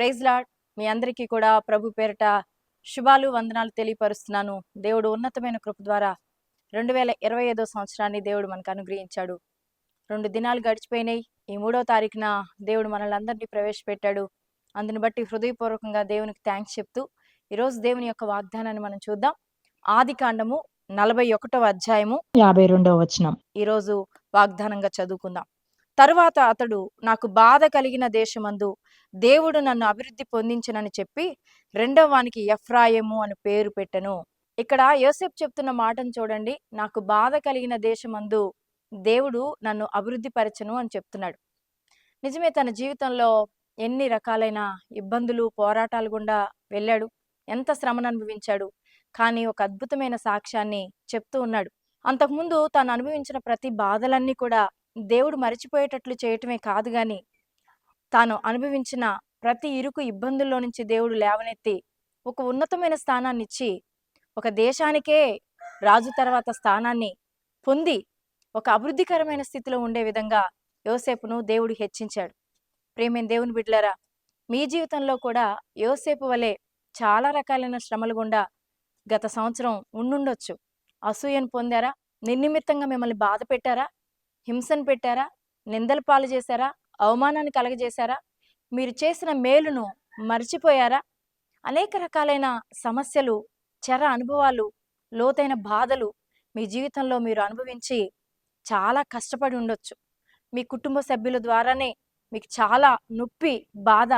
Praise lord. మీ అందరికీ కూడా ప్రభు పేరిట శుభాలు వందనాలు తెలియపరుస్తున్నాను. దేవుడు ఉన్నతమైన కృప ద్వారా 2025 సంవత్సరాన్ని దేవుడు మనకు అనుగ్రహించాడు. 2 దినాలు గడిచిపోయినాయి. ఈ 3వ తారీఖున దేవుడు మనల్ని అందరినీ ప్రవేశపెట్టాడు. అందుని బట్టి హృదయపూర్వకంగా దేవునికి థ్యాంక్స్ చెప్తూ ఈరోజు దేవుని యొక్క వాగ్దానాన్ని మనం చూద్దాం. ఆదికాండము 41వ అధ్యాయము 52వ వచనం. ఈరోజు వాగ్దానంగా చదువుకుందాం. తరువాత అతడు, నాకు బాధ కలిగిన దేశమందు దేవుడు నన్ను అభివృద్ధి పొందించనని చెప్పి రెండవ వానికి ఎఫ్రాయిము అని పేరు పెట్టెను. ఇక్కడ యోసేపు చెప్తున్న మాటను చూడండి. నాకు బాధ కలిగిన దేశమందు దేవుడు నన్ను అభివృద్ధి పరచను అని చెప్తున్నాడు. నిజమే, తన జీవితంలో ఎన్ని రకాలైన ఇబ్బందులు పోరాటాలు గుండా వెళ్ళాడు, ఎంత శ్రమను అనుభవించాడు. కానీ ఒక అద్భుతమైన సాక్ష్యాన్ని చెప్తూ ఉన్నాడు. అంతకుముందు తాను అనుభవించిన ప్రతి బాధలన్నీ కూడా దేవుడు మరిచిపోయేటట్లు చేయటమే కాదు, గాని తాను అనుభవించిన ప్రతి ఇరుకు ఇబ్బందుల్లో నుంచి దేవుడు లేవనెత్తి ఒక ఉన్నతమైన స్థానాన్ని ఇచ్చి, ఒక దేశానికే రాజు తర్వాత స్థానాన్ని పొంది ఒక అభివృద్ధికరమైన స్థితిలో ఉండే విధంగా యోసేపును దేవుడు హెచ్చించాడు. ప్రియమైన దేవుని బిడ్డలారా, మీ జీవితంలో కూడా యోసేపు వలె చాలా రకాలైన శ్రమలు గుండా గత సంవత్సరం ఉండుండొచ్చు. అసూయను పొందారా? నిర్నిమిత్తంగా మిమ్మల్ని బాధ పెట్టారా? హింసను పెట్టారా? నిందల పాలు చేశారా? అవమానాన్ని కలగజేశారా? మీరు చేసిన మేలును మర్చిపోయారా? అనేక రకాలైన సమస్యలు, చెర అనుభవాలు, లోతైన బాధలు మీ జీవితంలో మీరు అనుభవించి చాలా కష్టపడి ఉండొచ్చు. మీ కుటుంబ సభ్యుల ద్వారానే మీకు చాలా నొప్పి, బాధ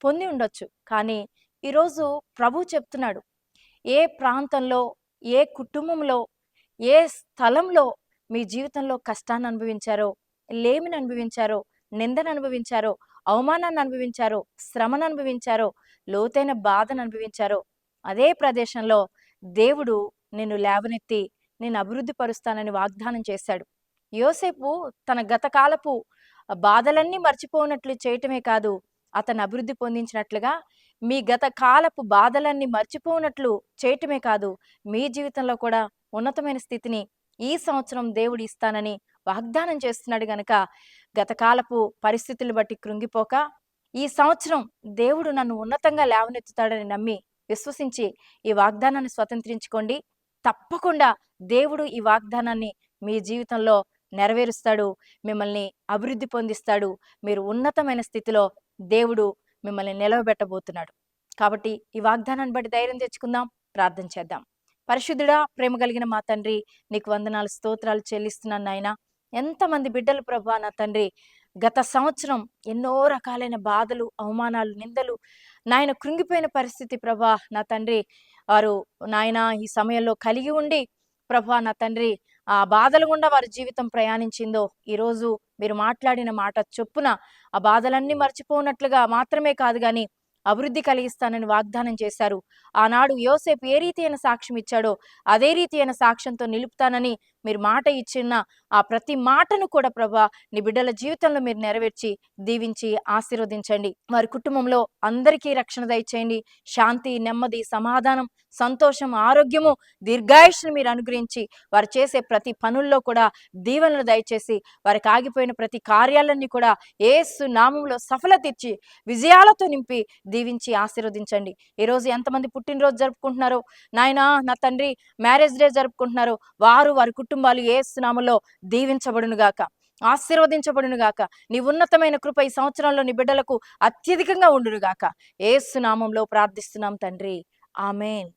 పొంది ఉండొచ్చు. కానీ ఈరోజు ప్రభు చెప్తున్నాడు, ఏ ప్రాంతంలో, ఏ కుటుంబంలో, ఏ స్థలంలో మీ జీవితంలో కష్టాన్ని అనుభవించారో, లేమిని అనుభవించారో, నిందను అనుభవించారో, అవమానాన్ని అనుభవించారో, శ్రమను అనుభవించారో, లోతైన బాధను అనుభవించారో, అదే ప్రదేశంలో దేవుడు నిన్ను లేవనెత్తి నేను అభివృద్ధి పరుస్తానని వాగ్దానం చేశాడు. యోసేపు తన గతకాలపు బాధలన్నీ మర్చిపోనట్లు చేయటమే కాదు, అతను అభివృద్ధి పొందించినట్లుగా మీ గత కాలపు బాధలన్నీ మర్చిపోనట్లు చేయటమే కాదు, మీ జీవితంలో కూడా ఉన్నతమైన స్థితిని ఈ సంవత్సరం దేవుడు ఇస్తానని వాగ్దానం చేస్తున్నాడు. గనక గతకాలపు పరిస్థితులు బట్టి కృంగిపోక, ఈ సంవత్సరం దేవుడు నన్ను ఉన్నతంగా లేవనెత్తుతాడని నమ్మి విశ్వసించి ఈ వాగ్దానాన్ని స్వతంత్రించుకోండి. తప్పకుండా దేవుడు ఈ వాగ్దానాన్ని మీ జీవితంలో నెరవేరుస్తాడు, మిమ్మల్ని అభివృద్ధి పొందిస్తాడు. మీరు ఉన్నతమైన స్థితిలో దేవుడు మిమ్మల్ని నిలవబెట్టబోతున్నాడు. కాబట్టి ఈ వాగ్దానాన్ని బట్టి ధైర్యం తెచ్చుకుందాం, ప్రార్థన చేద్దాం. పరిశుద్ధుడా, ప్రేమ కలిగిన మా తండ్రి, నీకు వందనాలు, స్తోత్రాలు చెల్లిస్తున్నాను నాయన. ఎంతమంది బిడ్డలు ప్రభా నా తండ్రి, గత సంవత్సరం ఎన్నో రకాలైన బాధలు, అవమానాలు, నిందలు, నాయన కృంగిపోయిన పరిస్థితి ప్రభా నా తండ్రి, వారు నాయన ఈ సమయంలో కలిగి ఉండి ప్రభా నా తండ్రి ఆ బాధలు గుండా వారి జీవితం ప్రయాణించిందో, ఈరోజు మీరు మాట్లాడిన మాట చొప్పున ఆ బాధలన్నీ మర్చిపోనట్లుగా మాత్రమే కాదు గాని అభివృద్ధి కలిగిస్తానని వాగ్దానం చేశారు. ఆనాడు యోసేపు ఏ రీతి అయిన సాక్ష్యం ఇచ్చాడో అదే రీతి అయిన సాక్ష్యంతో నిలుపుతానని మీరు మాట ఇచ్చిన ఆ ప్రతి మాటను కూడా ప్రభా నీ బిడ్డల జీవితంలో మీరు నెరవేర్చి దీవించి ఆశీర్వదించండి. వారి కుటుంబంలో అందరికీ రక్షణ దయచేయండి. శాంతి, నెమ్మది, సమాధానం, సంతోషం, ఆరోగ్యము, దీర్ఘాయుష్ను మీరు అనుగ్రహించి వారు చేసే ప్రతి పనుల్లో కూడా దీవెనలు దయచేసి వారికి ఆగిపోయిన ప్రతి కార్యాలన్నీ కూడా యేసు నామములో సఫలత ఇచ్చి విజయాలతో నింపి దీవించి ఆశీర్వదించండి. ఈరోజు ఎంతమంది పుట్టినరోజు జరుపుకుంటున్నారో నాయనా, నా తండ్రి మ్యారేజ్ డే జరుపుకుంటున్నారో వారి కుటుంబాలు యేసు నామములో దీవించబడును గాక, ఆశీర్వదించబడును గాక. నీ ఉన్నతమైన కృప ఈ సంవత్సరంలో నీ బిడ్డలకు అత్యధికంగా ఉండును గాక. యేసు నామములో ప్రార్థిస్తున్నాం తండ్రి, ఆమేన్.